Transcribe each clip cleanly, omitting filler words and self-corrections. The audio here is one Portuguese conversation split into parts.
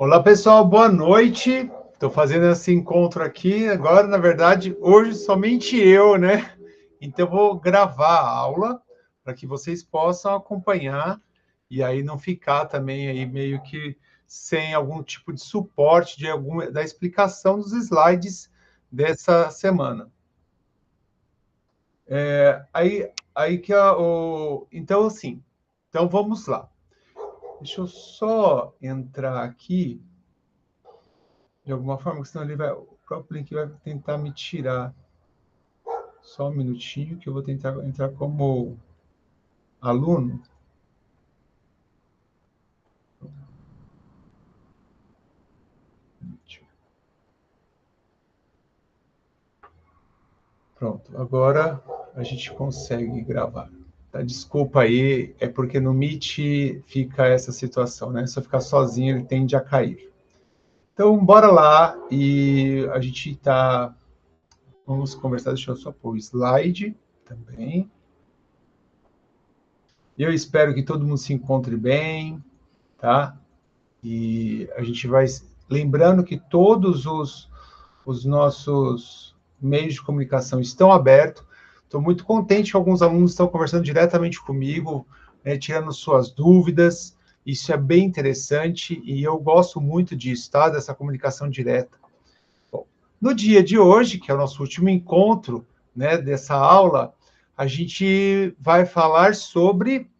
Olá, pessoal, boa noite. Estou fazendo esse encontro aqui. Agora, na verdade, hoje somente eu, né? Então, eu vou gravar a aula para que vocês possam acompanhar e aí não ficar também aí meio que sem algum tipo de suporte da explicação dos slides dessa semana. Então, assim, então vamos lá. Deixa eu só entrar aqui de alguma forma, senão o próprio link vai tentar me tirar. Só um minutinho que eu vou tentar entrar como aluno. Pronto, agora a gente consegue gravar. Tá? Desculpa aí, é porque no Meet fica essa situação, né? Se eu ficar sozinho, ele tende a cair. Então, bora lá e a gente tá. Vamos conversar. Deixa eu só pôr o slide também. Eu espero que todo mundo se encontre bem, tá? E a gente vai lembrando que todos os nossos meios de comunicação estão abertos. Estou muito contente que alguns alunos estão conversando diretamente comigo, né, tirando suas dúvidas. Isso é bem interessante e eu gosto muito disso, tá? Dessa comunicação direta. Bom, no dia de hoje, que é o nosso último encontro, né, dessa aula, a gente vai falar sobre,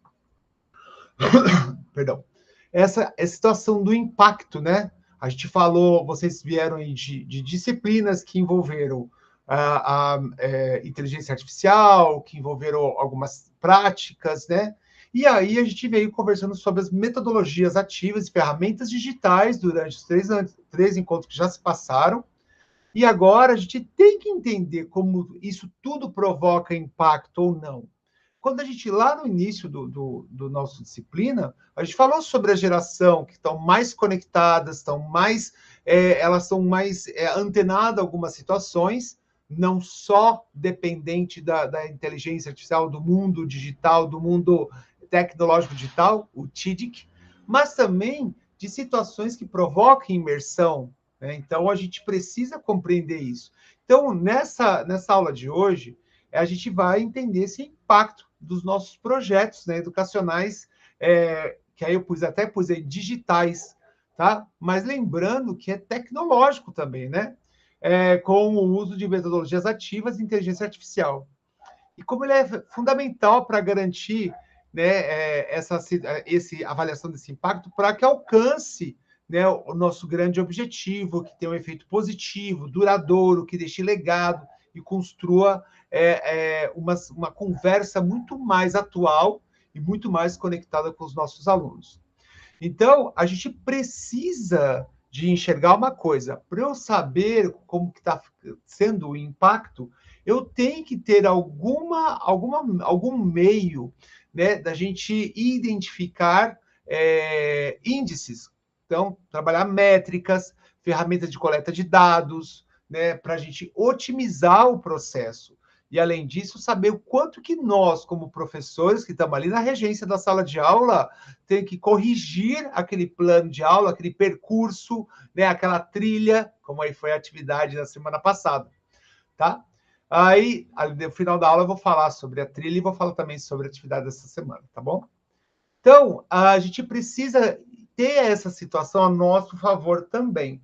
perdão, essa situação do impacto, né? A gente falou, vocês vieram de disciplinas que envolveram inteligência artificial, que envolveram algumas práticas, né? E aí a gente veio conversando sobre as metodologias ativas e ferramentas digitais durante os três encontros que já se passaram. E agora a gente tem que entender como isso tudo provoca impacto ou não. Quando a gente, lá no início do nosso disciplina, a gente falou sobre a geração que estão mais conectadas, elas estão mais antenadas a algumas situações, não só dependente da inteligência artificial, do mundo digital, do mundo tecnológico digital, o TIDIC, mas também de situações que provocam imersão, né? Então, a gente precisa compreender isso. Então, nessa aula de hoje, a gente vai entender esse impacto dos nossos projetos, né, educacionais, que aí eu até pus aí digitais, tá? Mas lembrando que é tecnológico também, né? Com o uso de metodologias ativas e inteligência artificial. E como ele é fundamental para garantir, né, essa avaliação desse impacto para que alcance, né, o nosso grande objetivo, que tenha um efeito positivo, duradouro, que deixe legado e construa uma conversa muito mais atual e muito mais conectada com os nossos alunos. Então, a gente precisa de enxergar uma coisa. Para eu saber como está sendo o impacto, eu tenho que ter algum meio, né, da gente identificar índices. Então, trabalhar métricas, ferramentas de coleta de dados, né, para a gente otimizar o processo. E, além disso, saber o quanto que nós, como professores, que estamos ali na regência da sala de aula, tem que corrigir aquele plano de aula, aquele percurso, né, aquela trilha, como aí foi a atividade da semana passada, tá? Aí, no final da aula, eu vou falar sobre a trilha e vou falar também sobre a atividade dessa semana, tá bom? Então, a gente precisa ter essa situação a nosso favor também.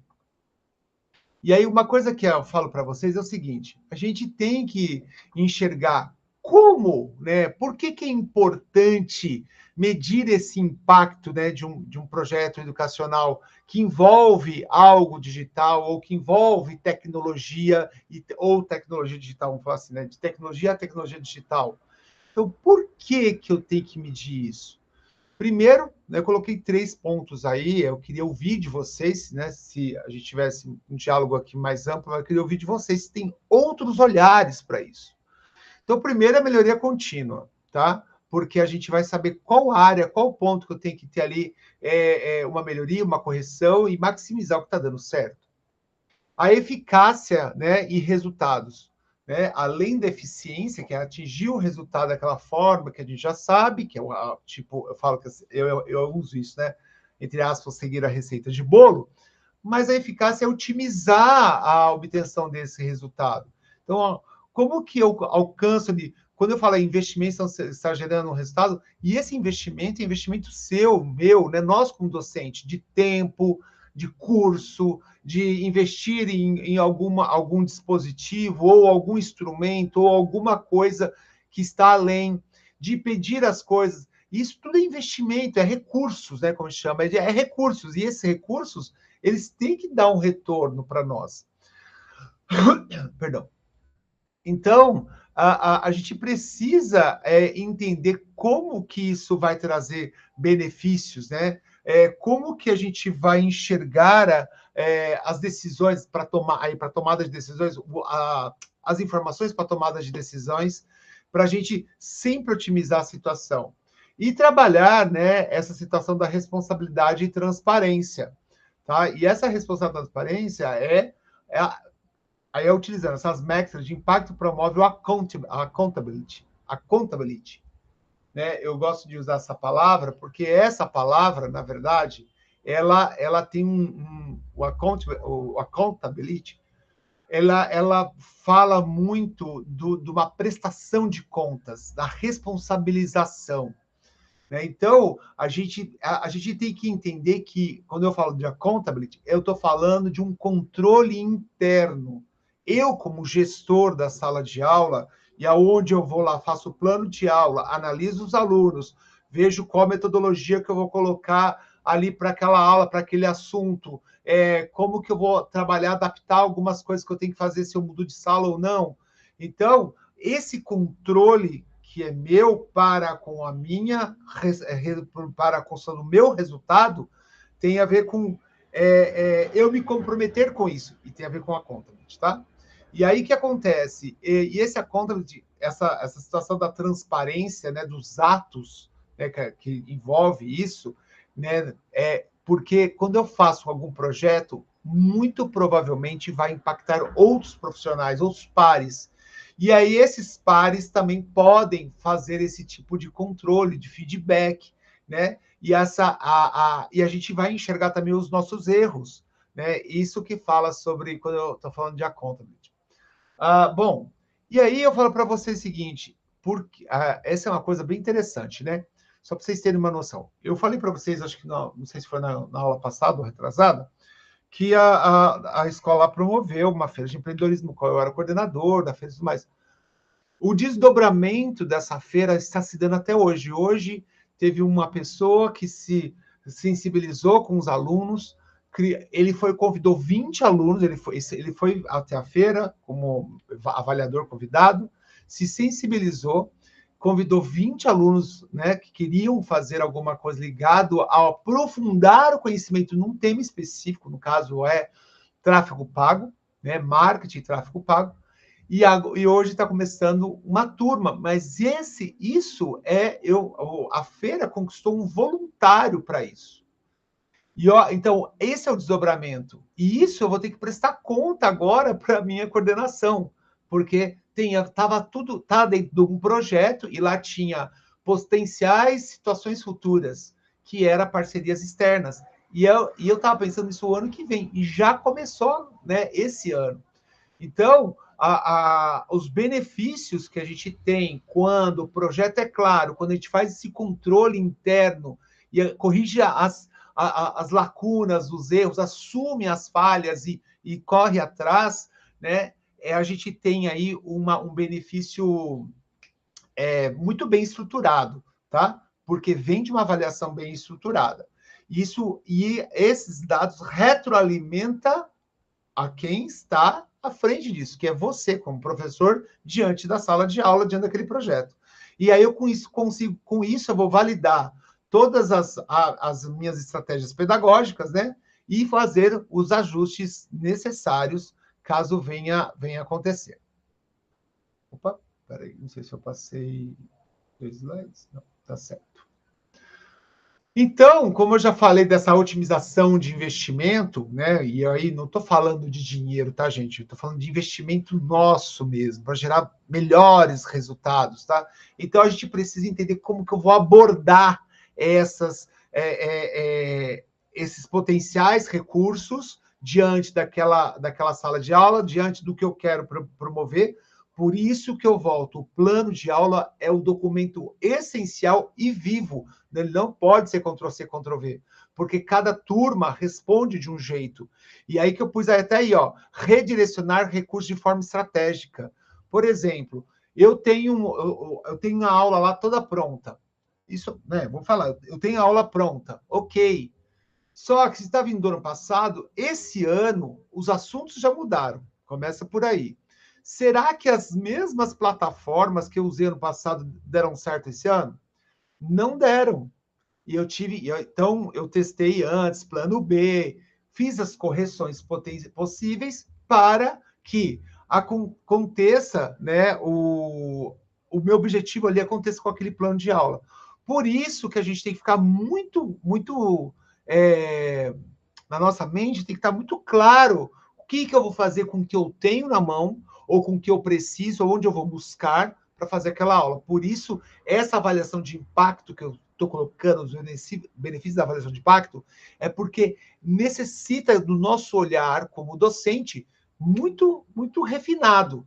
E aí, uma coisa que eu falo para vocês é o seguinte: a gente tem que enxergar como, né? Por que é importante medir esse impacto, né, de um projeto educacional que envolve algo digital ou que envolve tecnologia ou tecnologia digital, vamos falar assim, né, de tecnologia a tecnologia digital. Então, por que eu tenho que medir isso? Primeiro, né, eu coloquei 3 pontos aí, eu queria ouvir de vocês, né, se a gente tivesse um diálogo aqui mais amplo, eu queria ouvir de vocês se tem outros olhares para isso. Então, primeiro, a melhoria contínua, tá? Porque a gente vai saber qual área, qual ponto que eu tenho que ter ali uma melhoria, uma correção e maximizar o que está dando certo. A eficácia, né, e resultados. Né? Além da eficiência, que é atingir o resultado daquela forma que a gente já sabe, que é tipo, eu falo que eu uso isso, né? entre aspas, seguir a receita de bolo, mas a eficácia é otimizar a obtenção desse resultado. Então, ó, como que eu alcanço ali? Quando eu falo em investimento, está gerando um resultado, e esse investimento é investimento seu, meu, né? Nós como docente, de tempo, de curso, de investir em algum dispositivo, ou algum instrumento, ou alguma coisa que está além, de pedir as coisas. Isso tudo é investimento, é recursos, né? Como chama, é recursos, e esses recursos eles têm que dar um retorno para nós. Perdão. Então, a gente precisa entender como que isso vai trazer benefícios, né? Como que a gente vai enxergar as decisões para tomada de decisões, as informações para tomada de decisões, para a gente sempre otimizar a situação. E trabalhar, né, essa situação da responsabilidade e transparência. Tá? E essa responsabilidade e transparência aí utilizando essas métricas de impacto, promove o accountability. Né? Eu gosto de usar essa palavra porque essa palavra, na verdade, ela tem o accountability, ela fala muito de uma prestação de contas, da responsabilização. Né? Então, a gente tem que entender que, quando eu falo de accountability, eu estou falando de um controle interno. Eu, como gestor da sala de aula, e aonde eu vou lá, faço o plano de aula, analiso os alunos, vejo qual metodologia que eu vou colocar ali para aquela aula, para aquele assunto, como que eu vou trabalhar, adaptar algumas coisas que eu tenho que fazer, se eu mudo de sala ou não. Então, esse controle que é meu para com a minha, para a construção do meu resultado, tem a ver com eu me comprometer com isso, e tem a ver com a accountability, tá? E aí o que acontece? E esse accountability, essa situação da transparência, né, dos atos, né, que envolve isso, né, porque quando eu faço algum projeto, muito provavelmente vai impactar outros profissionais, outros pares. E aí esses pares também podem fazer esse tipo de controle, de feedback, né? E a gente vai enxergar também os nossos erros, né? Isso que fala sobre quando eu estou falando de accountability. Bom, e aí eu falo para vocês o seguinte, porque essa é uma coisa bem interessante, né? Só para vocês terem uma noção. Eu falei para vocês, acho que não sei se foi na aula passada ou retrasada, que a escola promoveu uma feira de empreendedorismo, qual eu era coordenador da feira e tudo mais. O desdobramento dessa feira está se dando até hoje. Hoje teve uma pessoa que se sensibilizou com os alunos, ele convidou 20 alunos, ele foi até a feira como avaliador convidado, se sensibilizou, convidou 20 alunos, né, que queriam fazer alguma coisa ligado a aprofundar o conhecimento num tema específico, no caso tráfego pago, né, marketing e tráfego pago. E hoje está começando uma turma, mas a feira conquistou um voluntário para isso. Então, esse é o desdobramento. E isso eu vou ter que prestar conta agora para a minha coordenação, porque tá dentro de um projeto e lá tinha potenciais situações futuras, que era parcerias externas. E eu estava pensando nisso o ano que vem, e já começou, né, esse ano. Então, os benefícios que a gente tem quando o projeto é claro, quando a gente faz esse controle interno e corrige as lacunas, os erros, assume as falhas e corre atrás, né? A gente tem aí um benefício muito bem estruturado, tá? Porque vem de uma avaliação bem estruturada. E esses dados retroalimentam a quem está à frente disso, que é você, como professor, diante da sala de aula, diante daquele projeto. E aí eu com isso eu vou validar todas as minhas estratégias pedagógicas, né? E fazer os ajustes necessários caso venha acontecer. Opa, peraí, não sei se eu passei 2 slides. Não, tá certo. Então, como eu já falei dessa otimização de investimento, né? E aí não estou falando de dinheiro, tá, gente? Estou falando de investimento nosso mesmo, para gerar melhores resultados, tá? Então a gente precisa entender como que eu vou abordar esses potenciais recursos diante daquela sala de aula, diante do que eu quero promover. Por isso que eu volto. O plano de aula é o documento essencial e vivo. Ele não pode ser Ctrl+C, Ctrl+V, porque cada turma responde de um jeito. E aí que eu pus até aí, ó, redirecionar recursos de forma estratégica. Por exemplo, eu tenho uma aula lá toda pronta. Isso, né? Vou falar, eu tenho a aula pronta, ok. Só que se está vindo do ano passado, esse ano os assuntos já mudaram. Começa por aí. Será que as mesmas plataformas que eu usei ano passado deram certo esse ano? Não deram. Então eu testei antes, plano B, fiz as correções possíveis para que aconteça, né, o meu objetivo ali aconteça com aquele plano de aula. Por isso que a gente tem que ficar muito na nossa mente, tem que estar muito claro o que eu vou fazer com o que eu tenho na mão, ou com o que eu preciso, ou onde eu vou buscar para fazer aquela aula. Por isso, essa avaliação de impacto que eu estou colocando, os benefícios da avaliação de impacto, é porque necessita do nosso olhar como docente muito refinado.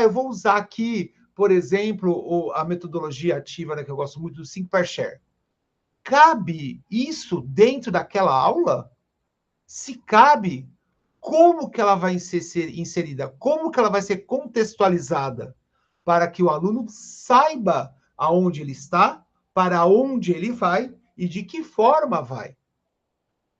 Eu vou usar aqui, por exemplo, a metodologia ativa, né, que eu gosto muito, do Think, Pair, Share. Cabe isso dentro daquela aula? Se cabe, como que ela vai ser inserida? Como que ela vai ser contextualizada? Para que o aluno saiba aonde ele está, para onde ele vai e de que forma vai.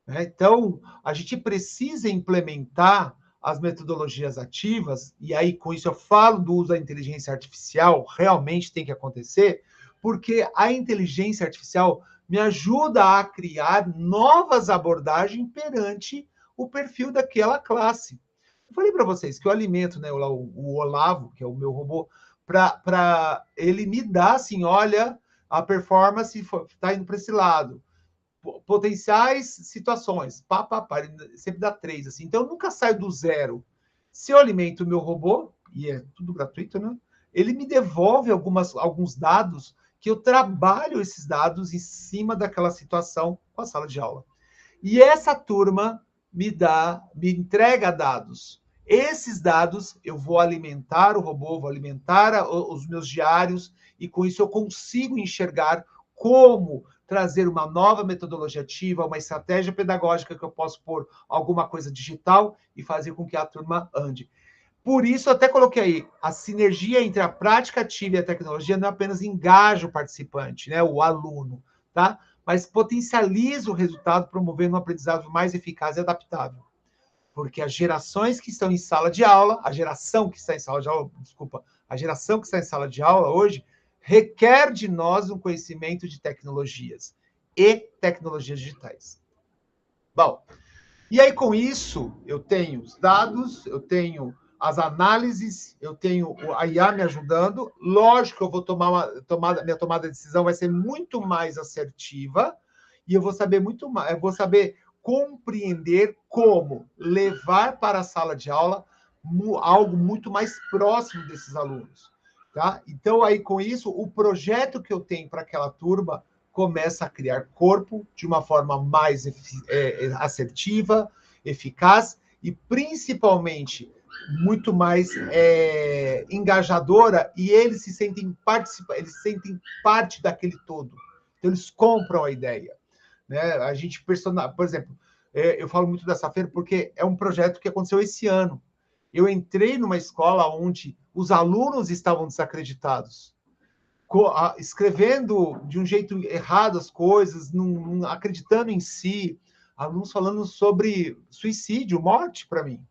Então, a gente precisa implementar as metodologias ativas, e aí com isso eu falo do uso da inteligência artificial, realmente tem que acontecer, porque a inteligência artificial me ajuda a criar novas abordagens perante o perfil daquela classe. Eu falei para vocês que eu alimento, né, o Olavo, que é o meu robô, para ele me dar assim, olha, a performance está indo para esse lado. Potenciais situações, ele sempre dá 3, assim. Então, eu nunca saio do zero. Se eu alimento o meu robô, e é tudo gratuito, né? Ele me devolve alguns dados que eu trabalho esses dados em cima daquela situação com a sala de aula. E essa turma me entrega dados. Esses dados eu vou alimentar o robô, vou alimentar os meus diários, e com isso eu consigo enxergar como trazer uma nova metodologia ativa, uma estratégia pedagógica que eu posso pôr alguma coisa digital e fazer com que a turma ande. Por isso, eu até coloquei aí, a sinergia entre a prática ativa e a tecnologia não apenas engaja o participante, né, o aluno, tá? Mas potencializa o resultado, promovendo um aprendizado mais eficaz e adaptável. Porque as gerações que estão em sala de aula, a geração que está em sala de aula, desculpa, a geração que está em sala de aula hoje, requer de nós um conhecimento de tecnologias e tecnologias digitais. Bom, e aí com isso, eu tenho os dados, eu tenho as análises, eu tenho a IA me ajudando. Lógico que eu vou minha tomada de decisão vai ser muito mais assertiva, e eu vou saber muito mais, eu vou saber compreender como levar para a sala de aula algo muito mais próximo desses alunos. Tá? Então, aí com isso, o projeto que eu tenho para aquela turma começa a criar corpo de uma forma mais assertiva, eficaz e, principalmente, muito mais engajadora, e eles se sentem parte daquele todo. Então, eles compram a ideia. Né? A gente por exemplo, eu falo muito dessa feira porque é um projeto que aconteceu esse ano. Eu entrei numa escola onde os alunos estavam desacreditados, escrevendo de um jeito errado as coisas, não acreditando em si, alunos falando sobre suicídio, morte para mim,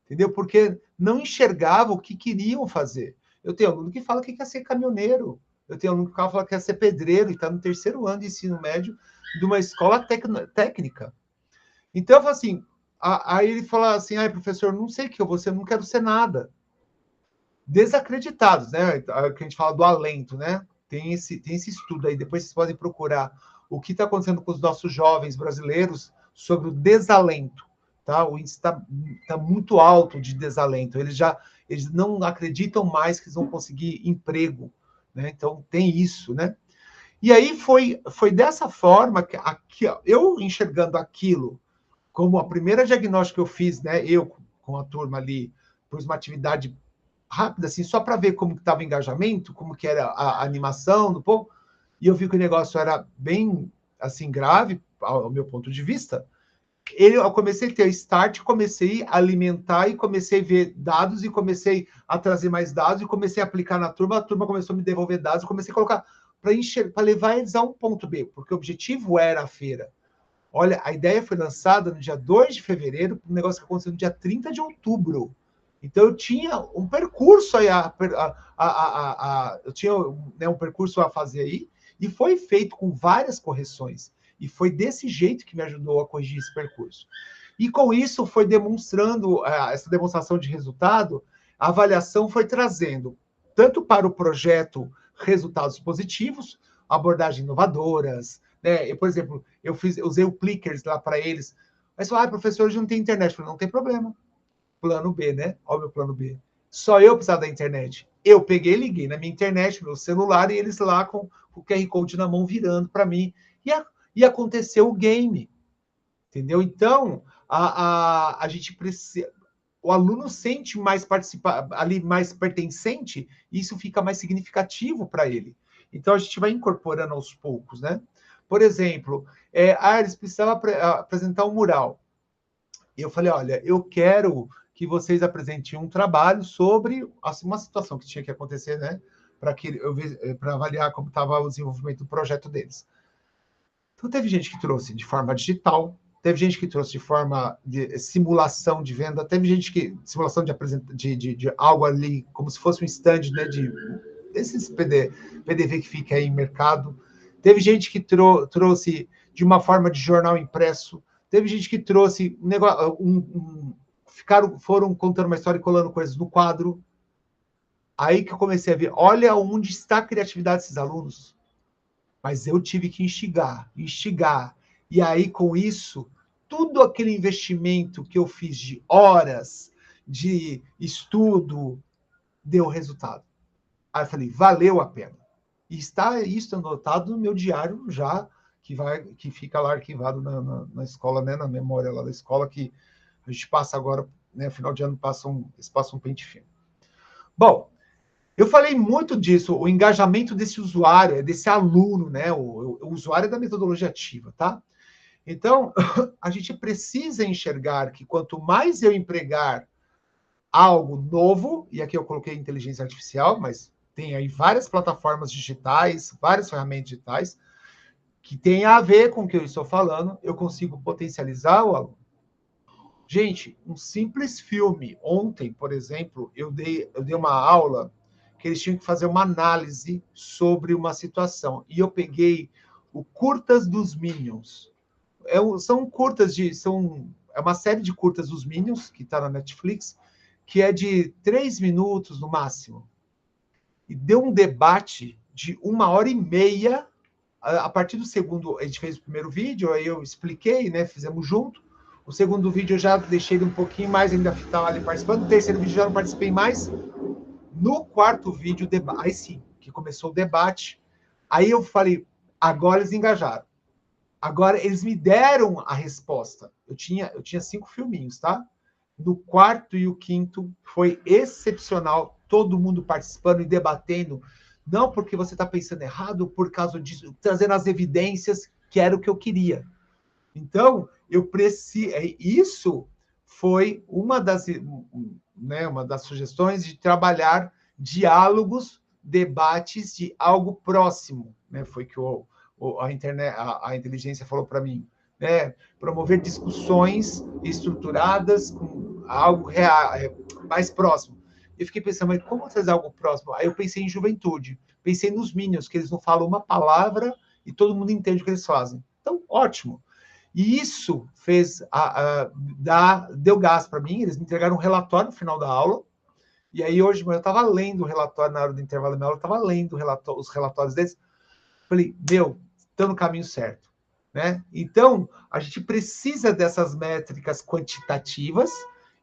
entendeu? Porque não enxergavam o que queriam fazer. Eu tenho aluno que fala que quer ser caminhoneiro, eu tenho aluno que fala que quer ser pedreiro e está no 3º ano de ensino médio de uma escola técnica. Então, eu falo assim, aí ele fala assim, professor, não sei o que eu vou ser, não quero ser nada. Desacreditados, né? Que a gente fala do alento, né? Tem esse estudo aí, depois vocês podem procurar o que está acontecendo com os nossos jovens brasileiros sobre o desalento, tá? O índice tá muito alto de desalento. Eles não acreditam mais que eles vão conseguir emprego, né? Então tem isso, né? E aí foi dessa forma que eu enxergando aquilo como a primeira diagnóstico que eu fiz, né? Eu com a turma ali, pus uma atividade rápida, assim, só para ver como estava o engajamento, como que era a animação do povo, e eu vi que o negócio era bem, assim, grave, ao meu ponto de vista. Eu comecei a ter start, comecei a alimentar e comecei a ver dados e comecei a trazer mais dados e comecei a aplicar na turma, a turma começou a me devolver dados, comecei a colocar para levar eles a um ponto B, porque o objetivo era a feira. Olha, a ideia foi lançada no dia 2 de fevereiro, um negócio que aconteceu no dia 30 de outubro. Então, eu tinha um percurso aí, eu tinha, né, um percurso a fazer aí, e foi feito com várias correções. E foi desse jeito que me ajudou a corrigir esse percurso. E com isso, foi demonstrando, essa demonstração de resultado, a avaliação foi trazendo, tanto para o projeto, resultados positivos, abordagens inovadoras, né? Por exemplo, eu usei o Plickers lá para eles. Mas falaram, professor, hoje não tem internet. Eu falei, não tem problema. Plano B, né? Olha o meu plano B. Só eu precisava da internet. Eu peguei, liguei na minha internet, meu celular, e eles lá com o QR Code na mão virando para mim. E aconteceu o game. Entendeu? Então, a gente precisa. O aluno sente mais ali mais pertencente, e isso fica mais significativo para ele. Então, a gente vai incorporando aos poucos, né? Por exemplo, eles precisavam apresentar um mural. E eu falei, olha, eu quero que vocês apresentem um trabalho sobre assim, uma situação que tinha que acontecer, né? Para avaliar como estava o desenvolvimento do projeto deles. Então, teve gente que trouxe de forma digital, teve gente que trouxe de forma de simulação de venda, teve gente que simulação de algo ali, como se fosse um stand, né, desses PDV que fica aí em mercado. Teve gente que trouxe de uma forma de jornal impresso. Teve gente que trouxe foram contando uma história e colando coisas no quadro. Aí que eu comecei a ver, olha onde está a criatividade desses alunos. Mas eu tive que instigar. E aí, com isso, tudo aquele investimento que eu fiz de horas, de estudo, deu resultado. Aí eu falei, valeu a pena. E está isso anotado no meu diário já, que fica lá arquivado na escola, né, na memória lá da escola, que a gente passa agora, né, final de ano, eles passam um pente fino. Bom, eu falei muito disso, o engajamento desse usuário, desse aluno, né? O usuário é da metodologia ativa, tá? Então, a gente precisa enxergar que quanto mais eu empregar algo novo, e aqui eu coloquei inteligência artificial, mas tem aí várias plataformas digitais, várias ferramentas digitais, que tem a ver com o que eu estou falando, eu consigo potencializar o aluno. Gente, um simples filme. Ontem, por exemplo, eu dei uma aula que eles tinham que fazer uma análise sobre uma situação. E eu peguei o Curtas dos Minions. São curtas é uma série de curtas dos Minions, que está na Netflix, que é de 3 minutos no máximo. E deu um debate de 1h30. A partir do segundo, a gente fez o primeiro vídeo, aí eu expliquei, né? Fizemos junto. O segundo vídeo eu já deixei ele um pouquinho mais, ainda estava ali participando. No terceiro vídeo já não participei mais. No quarto vídeo, aí sim, que começou o debate. Aí eu falei, agora eles engajaram. Agora eles me deram a resposta. Eu tinha 5 filminhos, tá? No quarto e o quinto foi excepcional. Todo mundo participando e debatendo. Não porque você está pensando errado, por causa disso, trazendo as evidências, que era o que eu queria. Então, isso foi uma das sugestões de trabalhar diálogos, debates de algo próximo, né? Foi que a internet, a inteligência falou para mim, né? Promover discussões estruturadas com algo real, mais próximo. Eu fiquei pensando, mas como trazer algo próximo? Aí eu pensei em juventude, pensei nos Minions, que eles não falam uma palavra e todo mundo entende o que eles fazem. Então, ótimo. E isso deu gás para mim. Eles me entregaram um relatório no final da aula. E aí, hoje, eu estava lendo o relatório na hora do intervalo da minha aula, eu estava lendo os relatórios deles. Falei, estou no caminho certo. Né? Então, a gente precisa dessas métricas quantitativas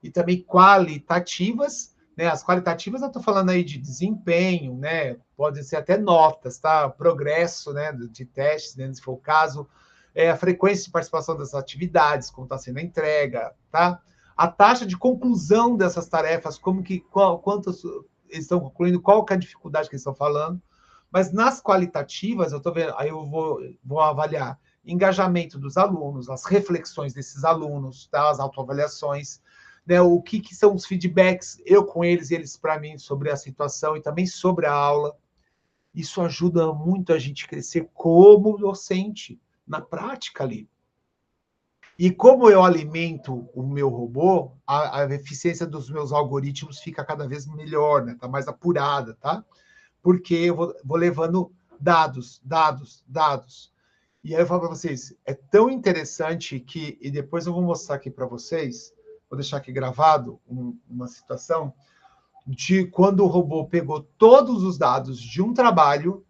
e também qualitativas né? As qualitativas eu estou falando aí de desempenho, né? Podem ser até notas, tá? Progresso, né? De testes, né? Se for o caso, a frequência de participação das atividades, como está sendo a entrega, tá? A taxa de conclusão dessas tarefas, quantas eles estão concluindo, qual que é a dificuldade que eles estão falando. Mas nas qualitativas, eu estou vendo, aí eu vou avaliar engajamento dos alunos, as reflexões desses alunos, tá? As autoavaliações, né? O que são os feedbacks, eu com eles e eles para mim, sobre a situação e também sobre a aula. Isso ajuda muito a gente crescer como docente, na prática ali. E como eu alimento o meu robô, a eficiência dos meus algoritmos fica cada vez melhor, né? Tá mais apurada, tá? Porque eu vou levando dados, dados, dados. E aí eu falo para vocês, é tão interessante que, e depois eu vou mostrar aqui para vocês, vou deixar aqui gravado uma situação de quando o robô pegou todos os dados de um trabalho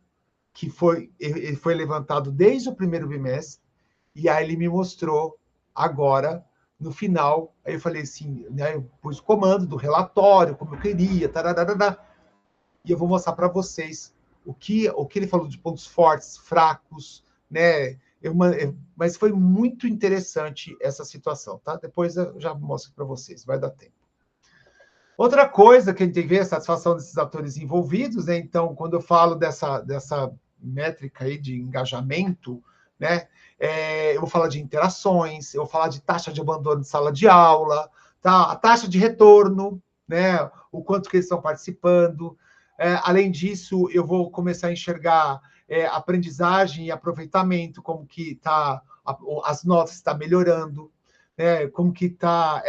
que ele foi levantado desde o primeiro bimestre, e aí ele me mostrou agora, no final, aí eu falei assim, né, eu pus o comando do relatório, como eu queria, tararara, e eu vou mostrar para vocês o que ele falou de pontos fortes, fracos, né? Mas foi muito interessante essa situação, tá? Depois eu já mostro para vocês, vai dar tempo. Outra coisa que a gente tem que ver é a satisfação desses atores envolvidos, né? Então, quando eu falo dessa métrica aí de engajamento, né? Eu vou falar de interações, eu vou falar de taxa de abandono de sala de aula, tá? A taxa de retorno, né? O quanto que eles estão participando. Além disso, eu vou começar a enxergar aprendizagem e aproveitamento, como que tá, as notas estão melhorando, né, como que está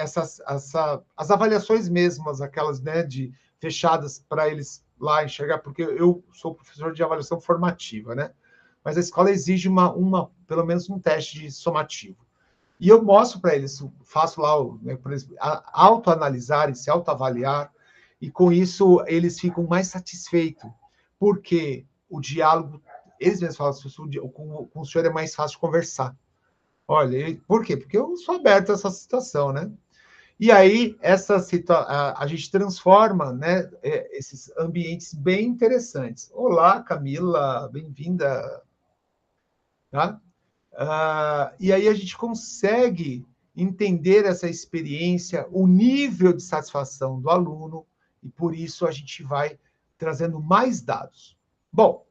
as avaliações mesmas, aquelas, né, de fechadas para eles lá enxergar, porque eu sou professor de avaliação formativa, né? Mas a escola exige pelo menos um teste de somativo. E eu mostro para eles, faço lá, né, por exemplo, autoanalisar e se autoavaliar, e com isso eles ficam mais satisfeitos, porque o diálogo, eles mesmos falam, com o senhor é mais fácil de conversar. Olha, por quê? Porque eu sou aberto a essa situação, né? E aí, a gente transforma, né, esses ambientes bem interessantes. Olá, Camila, bem-vinda. Tá? E aí a gente consegue entender essa experiência, o nível de satisfação do aluno, e por isso a gente vai trazendo mais dados. Bom,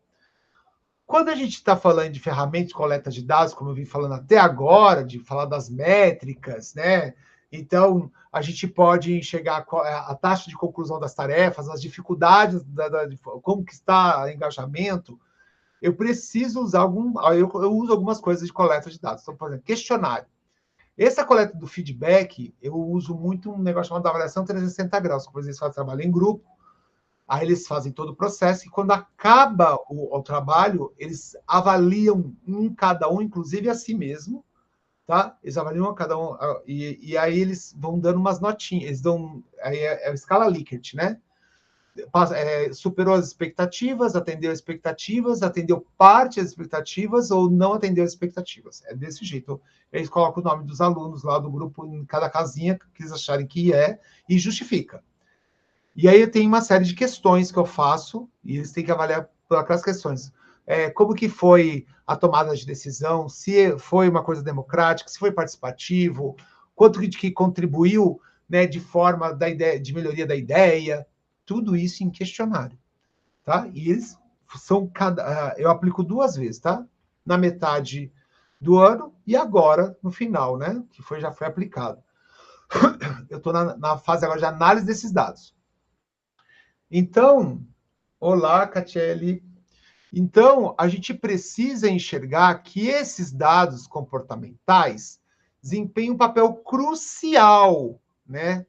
quando a gente está falando de ferramentas de coleta de dados, como eu vim falando até agora, de falar das métricas, né? Então, a gente pode enxergar a taxa de conclusão das tarefas, as dificuldades, de como que está o engajamento. Eu preciso usar eu uso algumas coisas de coleta de dados. Então, por exemplo, questionário. Essa coleta do feedback, eu uso muito um negócio chamado avaliação 360 graus, que eles fazem trabalho em grupo. Aí eles fazem todo o processo e quando acaba o trabalho, eles avaliam cada um, inclusive a si mesmo, tá? Eles avaliam a cada um e aí eles vão dando umas notinhas, eles dão aí é a escala Likert, né? Superou as expectativas, atendeu parte das expectativas ou não atendeu as expectativas. É desse jeito. Eles colocam o nome dos alunos lá do grupo em cada casinha que eles acharem que e justifica. E aí eu tenho uma série de questões que eu faço, e eles têm que avaliar por aquelas questões. Como que foi a tomada de decisão, se foi uma coisa democrática, se foi participativo, quanto que contribuiu, né, de forma de melhoria da ideia, tudo isso em questionário. Tá? E eles eu aplico 2 vezes, tá? Na metade do ano e agora, no final, né? Que já foi aplicado. Eu estou na fase agora de análise desses dados. Então, olá, Catiele. Então, a gente precisa enxergar que esses dados comportamentais desempenham um papel crucial, né,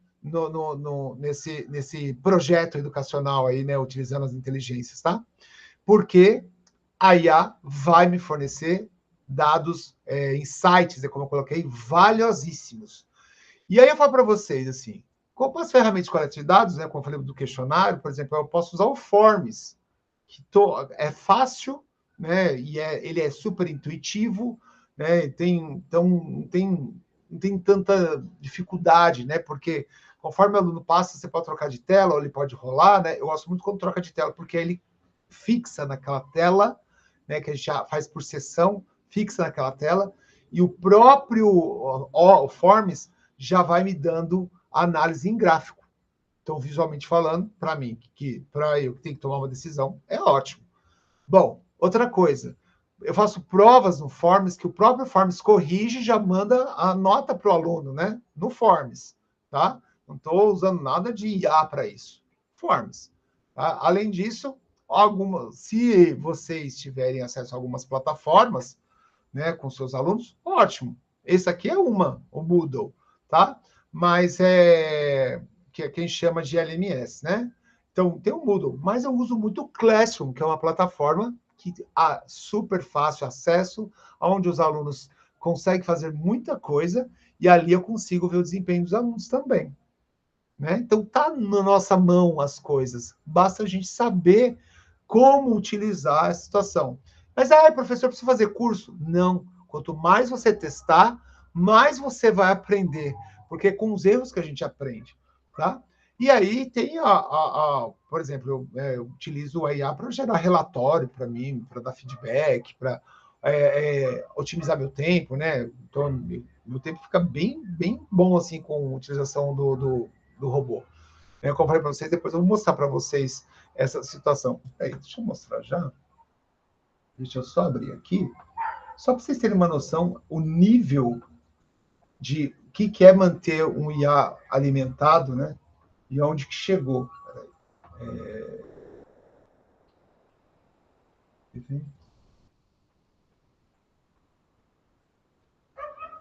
nesse projeto educacional aí, né, utilizando as inteligências, tá? Porque a IA vai me fornecer dados, insights, como eu coloquei, valiosíssimos. E aí eu falo para vocês, assim, como as ferramentas de coleta de dados, né, como eu falei do questionário, por exemplo, eu posso usar o Forms, que é fácil, né, e ele é super intuitivo, né, então tem não tem tanta dificuldade, né? Porque conforme o aluno passa, você pode trocar de tela, ou ele pode rolar, né? Eu gosto muito quando troca de tela, porque aí ele fixa naquela tela, né? Que a gente já faz por sessão, fixa naquela tela, e o próprio o Forms já vai me dando análise em gráfico. Então, visualmente falando, para mim, que para eu que tenho que tomar uma decisão, é ótimo. Bom, outra coisa, eu faço provas no Forms que o próprio Forms corrige e já manda a nota para o aluno, né? No Forms, tá? Não estou usando nada de IA para isso. Forms. Tá? Além disso, se vocês tiverem acesso a algumas plataformas, né, com seus alunos, ótimo. Esse aqui é o Moodle, tá? Mas que é quem chama de LMS, né? Então, tem o Moodle, mas eu uso muito o Classroom, que é uma plataforma que há super fácil acesso, onde os alunos conseguem fazer muita coisa, e ali eu consigo ver o desempenho dos alunos também. Né? Então, tá na nossa mão as coisas. Basta a gente saber como utilizar a situação. Mas, professor, preciso fazer curso? Não. Quanto mais você testar, mais você vai aprender. Porque é com os erros que a gente aprende. Tá? E aí tem, por exemplo, eu utilizo o IA para gerar relatório para mim, para dar feedback, para otimizar meu tempo, né? Então, meu tempo fica bem, bem bom assim com a utilização do robô. Como eu falei para vocês, depois eu vou mostrar para vocês essa situação. Aí, deixa eu mostrar já. Deixa eu só abrir aqui. Só para vocês terem uma noção, o nível de o que é manter um IA alimentado, né? E onde que chegou.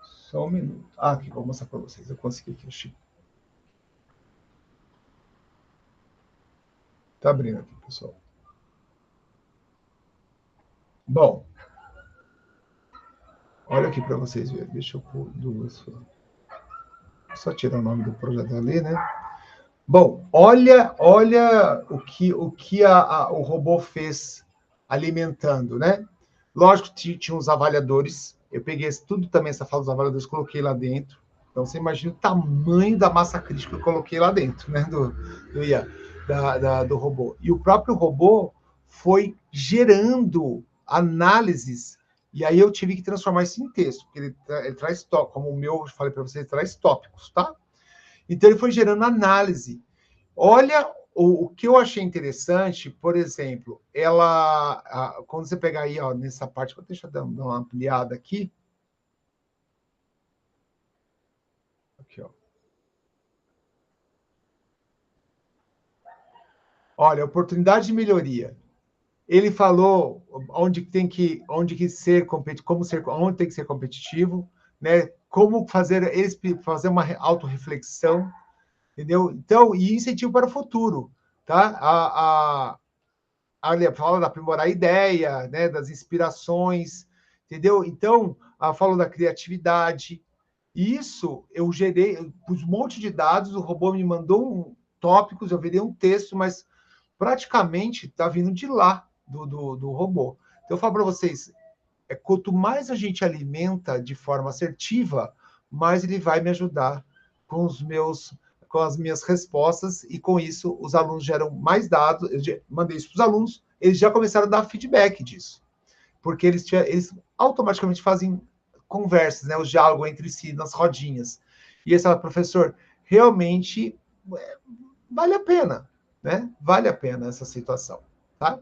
Só um minuto. Aqui, vou mostrar para vocês. Eu consegui aqui, achei. Tá abrindo aqui, pessoal. Bom, olha aqui para vocês verem. Deixa eu pôr duas. Só tirar o nome do projeto ali, né? Bom, olha o que o robô fez alimentando, né? Lógico que tinha uns avaliadores. Eu peguei tudo também, essa fala dos avaliadores, coloquei lá dentro. Então, você imagina o tamanho da massa crítica que eu coloquei lá dentro, né? Do IA, do robô. E o próprio robô foi gerando análises, e aí eu tive que transformar isso em texto, porque ele traz tópicos, como o meu, eu falei para você, ele traz tópicos, tá? Então, ele foi gerando análise. Olha o que eu achei interessante, por exemplo, quando você pegar aí, ó, nessa parte, deixa eu dar uma ampliada aqui. Aqui, ó. Olha, oportunidade de melhoria. Ele falou onde tem que ser competitivo, onde tem que ser competitivo, né? Como fazer uma autorreflexão, entendeu? Então, e incentivo para o futuro, tá? Fala da aprimorar a ideia, né? Das inspirações, entendeu? Então, fala da criatividade. Isso eu gerei, pus um monte de dados, o robô me mandou tópicos, eu virei um texto, mas praticamente está vindo de lá, do robô. Então, eu falo para vocês, quanto mais a gente alimenta de forma assertiva, mais ele vai me ajudar com as minhas respostas, e com isso os alunos geram mais dados. Eu mandei isso para os alunos, eles já começaram a dar feedback disso, porque eles automaticamente fazem conversas, né, os diálogos entre si nas rodinhas. E esse professor, realmente vale a pena, né? Vale a pena essa situação, tá?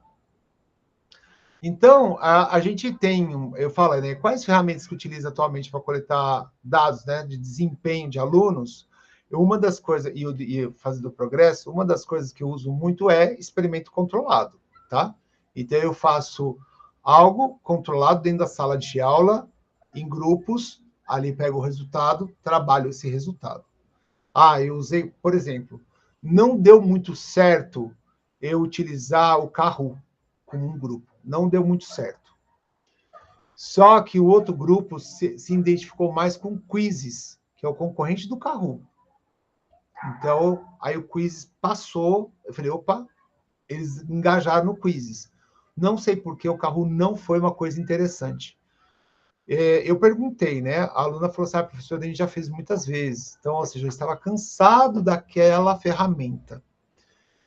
Então, a gente tem, eu falo, né, quais ferramentas que utiliza atualmente para coletar dados, né, de desempenho de alunos. Uma das coisas, e fazer do progresso, uma das coisas que eu uso muito é experimento controlado, tá? Então, eu faço algo controlado dentro da sala de aula, em grupos, ali pego o resultado, trabalho esse resultado. Eu usei, por exemplo, não deu muito certo eu utilizar o Kahoot como um grupo. Não deu muito certo. Só que o outro grupo se identificou mais com Quizzes, que é o concorrente do Kahoot. Então, aí o Quizzes passou, eu falei, opa, eles engajaram no Quizzes. Não sei por que o Kahoot não foi uma coisa interessante. Eu perguntei, né? A aluna falou assim, professor, a gente já fez muitas vezes. Então, ou seja, eu estava cansado daquela ferramenta.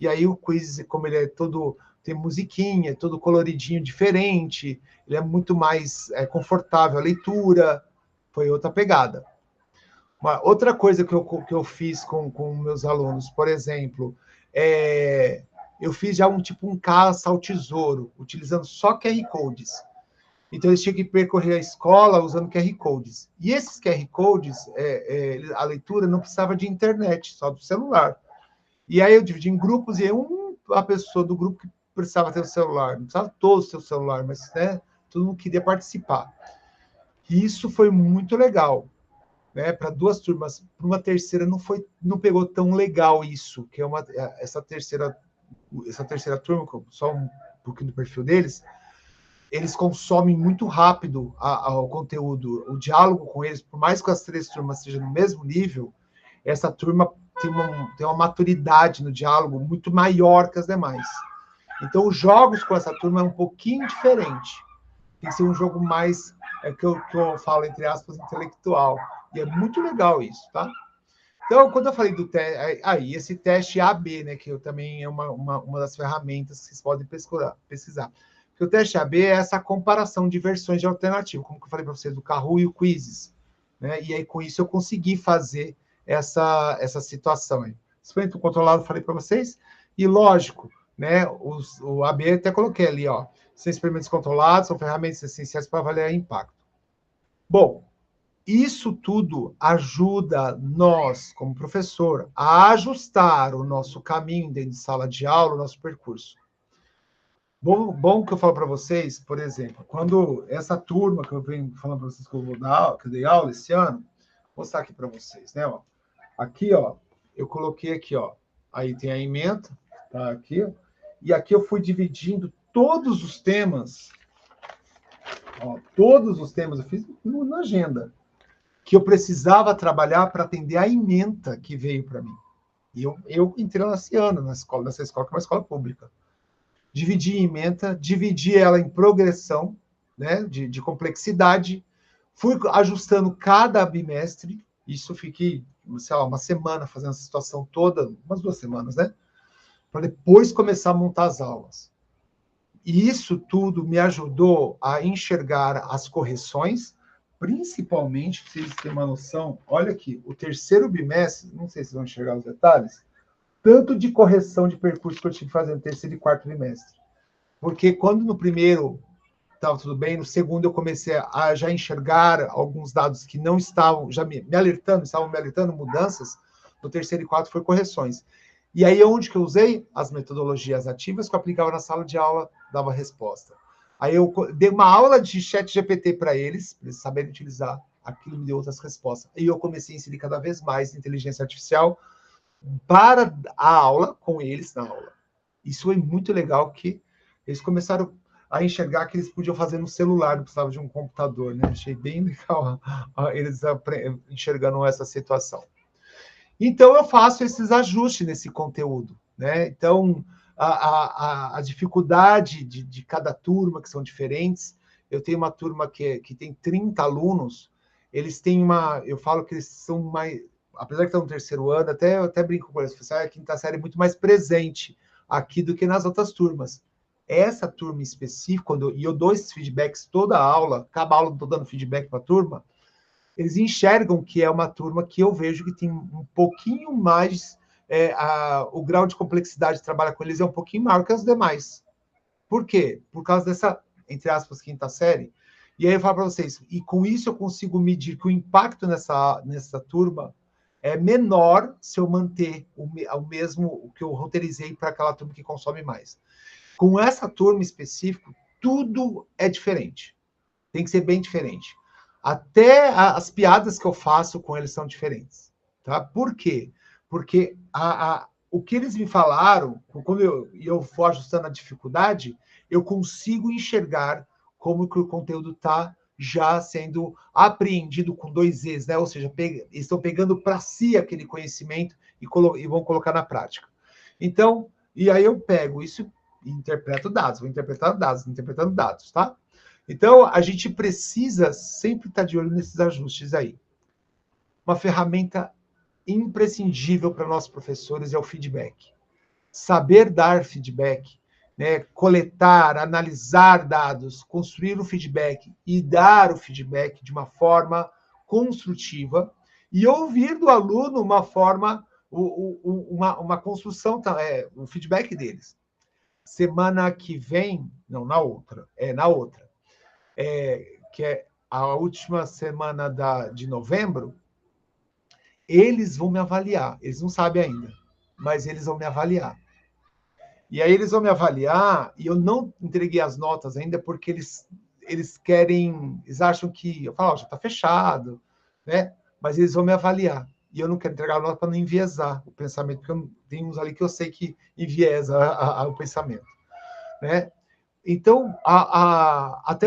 E aí o quiz, como ele é todo, tem musiquinha, todo coloridinho, diferente, ele é muito mais confortável a leitura, foi outra pegada. Outra coisa que eu fiz com meus alunos, por exemplo, eu fiz já um caça ao tesouro, utilizando só QR Codes. Então, eles tinham que percorrer a escola usando QR Codes. E esses QR Codes, a leitura não precisava de internet, só do celular. E aí eu dividi em grupos, e a pessoa do grupo que precisava ter o celular, não precisava todos ter o celular, mas né, todo mundo queria participar. E isso foi muito legal. Né, para duas turmas, para uma terceira não pegou tão legal isso, que é essa terceira turma, só um pouquinho do perfil deles, eles consomem muito rápido o conteúdo, o diálogo com eles, por mais que as três turmas sejam no mesmo nível, essa turma tem uma maturidade no diálogo muito maior que as demais. Então, os jogos com essa turma é um pouquinho diferente. Tem que ser um jogo mais, que eu falo, entre aspas, intelectual. E é muito legal isso, tá? Então, quando eu falei do teste, esse teste AB, né, que também é uma das ferramentas que vocês podem pesquisar. Porque o teste AB é essa comparação de versões de alternativo, como que eu falei para vocês, do Kahoot e o Quizzes. Né? E aí, com isso, eu consegui fazer essa situação. Experimento controlado, falei para vocês. E, lógico, né, o AB até coloquei ali, ó. São experimentos controlados, são ferramentas essenciais para avaliar impacto. Bom, isso tudo ajuda nós, como professor, a ajustar o nosso caminho dentro de sala de aula, o nosso percurso. Bom que eu falo para vocês, por exemplo, quando essa turma que eu venho falando para vocês que eu vou dar aula, que eu dei aula esse ano, vou mostrar aqui para vocês, né? Ó. Aqui, ó, eu coloquei aqui, ó, aí tem a ementa, tá aqui, ó, e aqui eu fui dividindo todos os temas, ó, eu fiz na agenda, que eu precisava trabalhar para atender a ementa que veio para mim. E eu entrei nesse ano nessa escola, que é uma escola pública. Dividi em ementa, dividi ela em progressão, né, de complexidade, fui ajustando cada bimestre, isso fiquei, sei lá, uma semana fazendo essa situação toda, umas 2 semanas, né, para depois começar a montar as aulas. E isso tudo me ajudou a enxergar as correções, principalmente, para vocês terem uma noção, olha aqui, o terceiro bimestre, não sei se vão enxergar os detalhes, tanto de correção de percurso que eu tive que fazer no terceiro e quarto bimestre. Porque quando no primeiro estava tudo bem, no segundo eu comecei a já enxergar alguns dados que não estavam já me alertando, mudanças, no terceiro e quarto foi correções. E aí, onde que eu usei? As metodologias ativas que eu aplicava na sala de aula, dava resposta. Aí eu dei uma aula de chat GPT para eles saberem utilizar, aquilo me deu outras respostas. E eu comecei a inserir cada vez mais inteligência artificial para a aula, com eles na aula. Isso foi muito legal, que eles começaram a enxergar que eles podiam fazer no celular, não precisava de um computador, né? Achei bem legal eles enxergando essa situação. Então, eu faço esses ajustes nesse conteúdo, né? Então, a dificuldade de cada turma, que são diferentes, eu tenho uma turma que tem 30 alunos, eles têm eu falo que eles são mais, apesar de estar no terceiro ano, eu até brinco com eles, a quinta série é muito mais presente aqui do que nas outras turmas. Essa turma específica, e eu dou esses feedbacks toda a aula, cada aula eu estou dando feedback para a turma, eles enxergam que é uma turma que eu vejo que tem um pouquinho mais, o grau de complexidade de trabalhar com eles é um pouquinho maior que os demais. Por quê? Por causa dessa, entre aspas, quinta série. E aí eu falo para vocês, e com isso eu consigo medir que o impacto nessa turma é menor se eu manter o mesmo, o que eu roteirizei para aquela turma que consome mais. Com essa turma específica, tudo é diferente. Tem que ser bem diferente. Até as piadas que eu faço com eles são diferentes. Tá? Por quê? Porque o que eles me falaram, quando eu for ajustando a dificuldade, eu consigo enxergar como que o conteúdo está já sendo apreendido com 2 Es, né? Ou seja, estão pegando para si aquele conhecimento e vão colocar na prática. Então, e aí eu pego isso e interpreto dados, vou interpretando dados, tá? Então, a gente precisa sempre estar de olho nesses ajustes aí. Uma ferramenta imprescindível para nós professores é o feedback. Saber dar feedback, né? Coletar, analisar dados, construir o feedback e dar o feedback de uma forma construtiva e ouvir do aluno uma forma, uma construção, o feedback deles. Semana que vem, não, na outra, que é a última semana de novembro, eles vão me avaliar. Eles não sabem ainda, mas eles vão me avaliar. E aí eles vão me avaliar e eu não entreguei as notas ainda porque eles querem, eles acham que, eu falo, já está fechado, né? Mas eles vão me avaliar. E eu não quero entregar a nota para não enviesar o pensamento, porque tem uns ali que eu sei que enviesa o pensamento, né? Então, até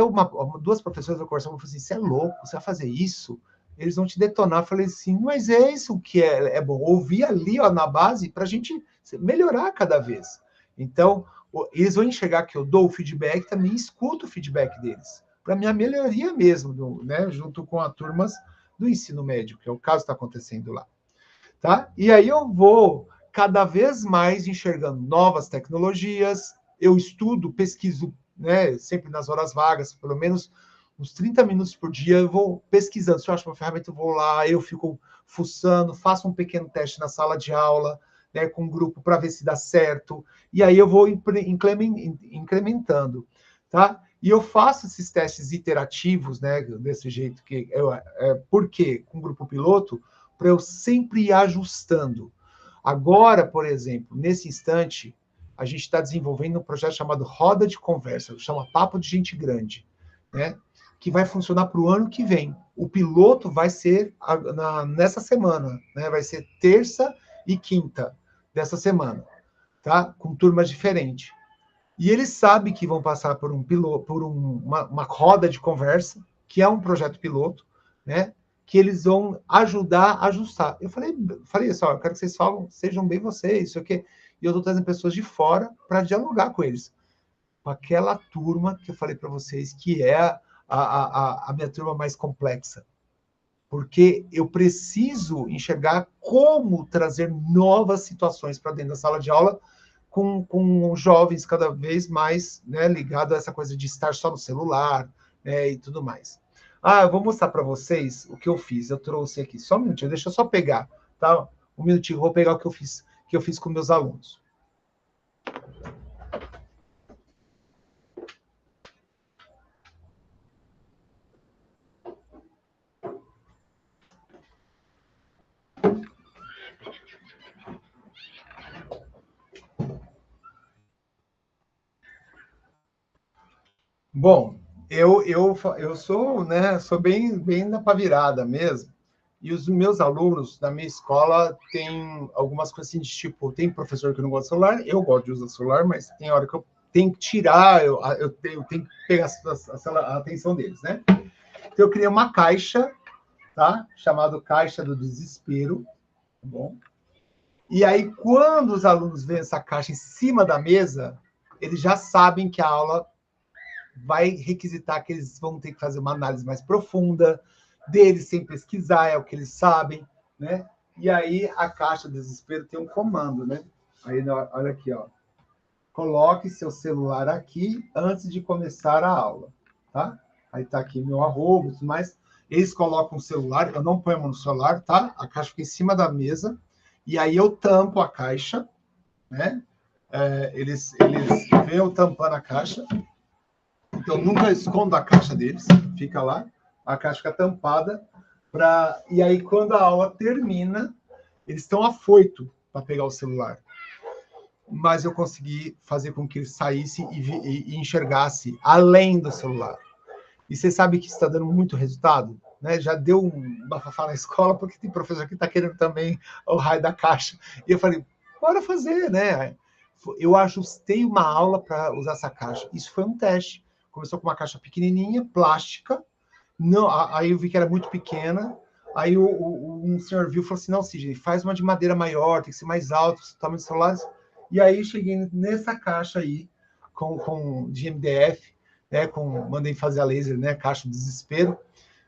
duas professoras eu conversava e falaram assim, você é louco, você vai fazer isso? Eles vão te detonar. Eu falei assim, mas é isso que é bom. Ouvir ali, ó, na base para a gente melhorar cada vez. Então, eles vão enxergar que eu dou o feedback, também escuto o feedback deles, para minha melhoria mesmo, né, junto com as turmas do ensino médio, que é o caso que está acontecendo lá. Tá? E aí eu vou cada vez mais enxergando novas tecnologias, eu estudo, pesquiso, né, sempre nas horas vagas, pelo menos uns 30 minutos por dia, eu vou pesquisando. Se eu acho uma ferramenta, eu vou lá, eu fico fuçando, faço um pequeno teste na sala de aula, né, com um grupo para ver se dá certo, e aí eu vou incrementando, tá? E eu faço esses testes iterativos, né, desse jeito que por quê? Com grupo piloto, para eu sempre ir ajustando. Agora, por exemplo, nesse instante, a gente está desenvolvendo um projeto chamado Roda de Conversa, chama Papo de Gente Grande, né? Que vai funcionar para o ano que vem. O piloto vai ser nessa semana, né? Vai ser terça e quinta dessa semana, tá? Com turmas diferentes. E eles sabem que vão passar por uma roda de conversa, que é um projeto piloto, né? Que eles vão ajudar a ajustar. Eu falei assim, ó, eu quero que vocês sejam bem vocês, isso aqui. E eu estou trazendo pessoas de fora para dialogar com eles. Com aquela turma que eu falei para vocês, que é a minha turma mais complexa. Porque eu preciso enxergar como trazer novas situações para dentro da sala de aula com jovens cada vez mais, né, ligados a essa coisa de estar só no celular, né, e tudo mais. Ah, eu vou mostrar para vocês o que eu fiz. Eu trouxe aqui, só um minutinho, deixa eu só pegar, tá? Um minutinho, vou pegar o que eu fiz com meus alunos. Bom, eu sou, né, sou bem na pavirada mesmo. E os meus alunos da minha escola têm algumas coisas assim de tipo, tem professor que não gosta de celular, eu gosto de usar celular, mas tem hora que eu tenho que tirar, eu tenho que pegar a atenção deles, né? Então eu criei uma caixa, tá? Chamado Caixa do Desespero, tá bom? E aí, quando os alunos veem essa caixa em cima da mesa, eles já sabem que a aula vai requisitar que eles vão ter que fazer uma análise mais profunda deles, sem pesquisar, é o que eles sabem, né? E aí a caixa do desespero tem um comando, né? Aí, olha aqui, ó. Coloque seu celular aqui antes de começar a aula, tá? Aí tá aqui meu arroba e tudo mais. Eles colocam o celular, eu não ponho a mão no celular, tá? A caixa fica em cima da mesa, e aí eu tampo a caixa, né? Eles veem eu tampando a caixa, então, nunca escondo a caixa deles, fica lá, a caixa fica tampada, e aí, quando a aula termina, eles estão afoitos para pegar o celular. Mas eu consegui fazer com que eles saíssem e enxergassem além do celular. E você sabe que está dando muito resultado, né? Já deu um bafafá na escola, porque tem professor que está querendo também o raio da caixa. E eu falei, bora fazer, né? Eu ajustei uma aula para usar essa caixa. Isso foi um teste. Começou com uma caixa pequenininha, plástica. Não, aí eu vi que era muito pequena. Aí um senhor viu e falou assim, não, Sidney, faz uma de madeira maior, tem que ser mais alto, tamanho de celular. E aí cheguei nessa caixa aí, de MDF, né, mandei fazer a laser, né, caixa do desespero,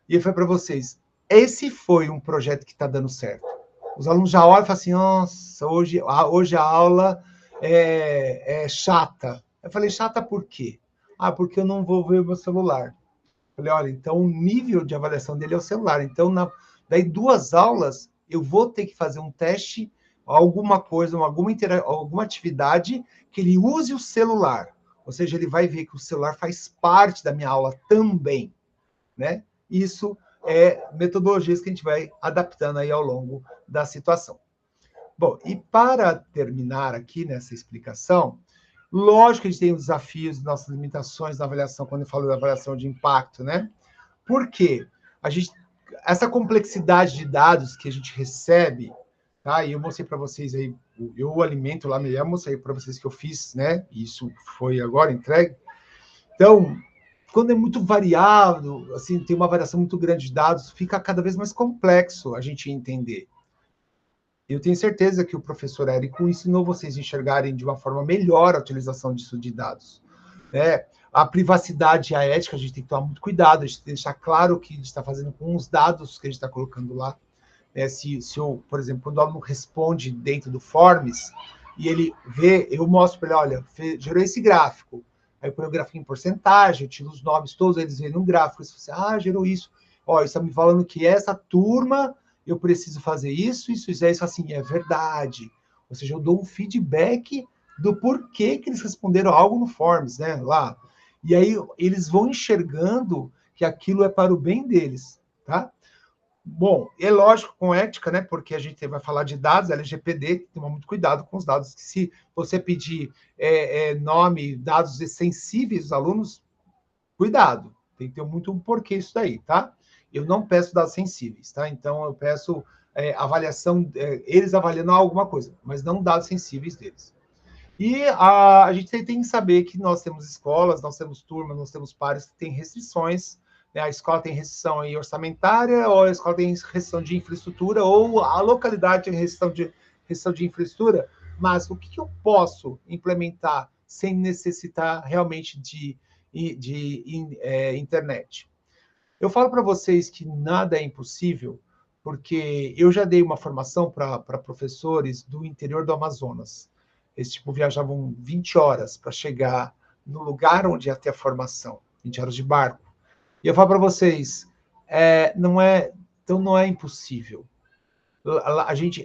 e foi para vocês. Esse foi um projeto que está dando certo. Os alunos já olham e falam assim, nossa, hoje a aula é chata. Eu falei, chata por quê? Ah, porque eu não vou ver o meu celular. Eu falei, olha, então o nível de avaliação dele é o celular. Então, daí 2 aulas, eu vou ter que fazer um teste, alguma coisa, alguma atividade que ele use o celular. Ou seja, ele vai ver que o celular faz parte da minha aula também, né? Isso é metodologias que a gente vai adaptando aí ao longo da situação. Bom, e para terminar aqui nessa explicação, lógico que a gente tem os desafios, nossas limitações na avaliação, quando eu falo da avaliação de impacto, né? Por quê? Essa complexidade de dados que a gente recebe, tá? E eu mostrei para vocês aí, eu alimento lá mesmo, mostrei para vocês que eu fiz, né? Isso foi agora entregue. Então, quando é muito variado, assim, tem uma variação muito grande de dados, fica cada vez mais complexo a gente entender. Eu tenho certeza que o professor Érico ensinou vocês a enxergarem de uma forma melhor a utilização disso de dados, né? A privacidade e a ética, a gente tem que tomar muito cuidado, a gente tem que deixar claro o que a gente está fazendo com os dados que a gente está colocando lá. Se eu, por exemplo, quando o aluno responde dentro do Forms, e ele vê, eu mostro para ele, olha, gerou esse gráfico. Aí eu ponho o gráfico em porcentagem, eu tiro os nomes todos, eles veem no gráfico, e você, gerou isso. Ó, isso está me falando que essa turma, eu preciso fazer isso, isso, assim, é verdade. Ou seja, eu dou um feedback do porquê que eles responderam algo no Forms, né, lá. E aí eles vão enxergando que aquilo é para o bem deles, tá? Bom, é lógico, com ética, né? Porque a gente vai falar de dados, LGPD, tem que tomar muito cuidado com os dados. Se você pedir nome, dados sensíveis dos alunos, cuidado. Tem que ter muito um porquê isso daí, tá? Eu não peço dados sensíveis, tá? Então, eu peço avaliação, eles avaliando alguma coisa, mas não dados sensíveis deles. E a gente tem que saber que nós temos escolas, nós temos turmas, nós temos pares que têm restrições, né? A escola tem restrição aí orçamentária, ou a escola tem restrição de infraestrutura, ou a localidade tem restrição de infraestrutura, mas o que eu posso implementar sem necessitar realmente de internet? Eu falo para vocês que nada é impossível, porque eu já dei uma formação para professores do interior do Amazonas. Eles viajavam 20 horas para chegar no lugar onde ia ter a formação, 20 horas de barco. E eu falo para vocês, então não é impossível.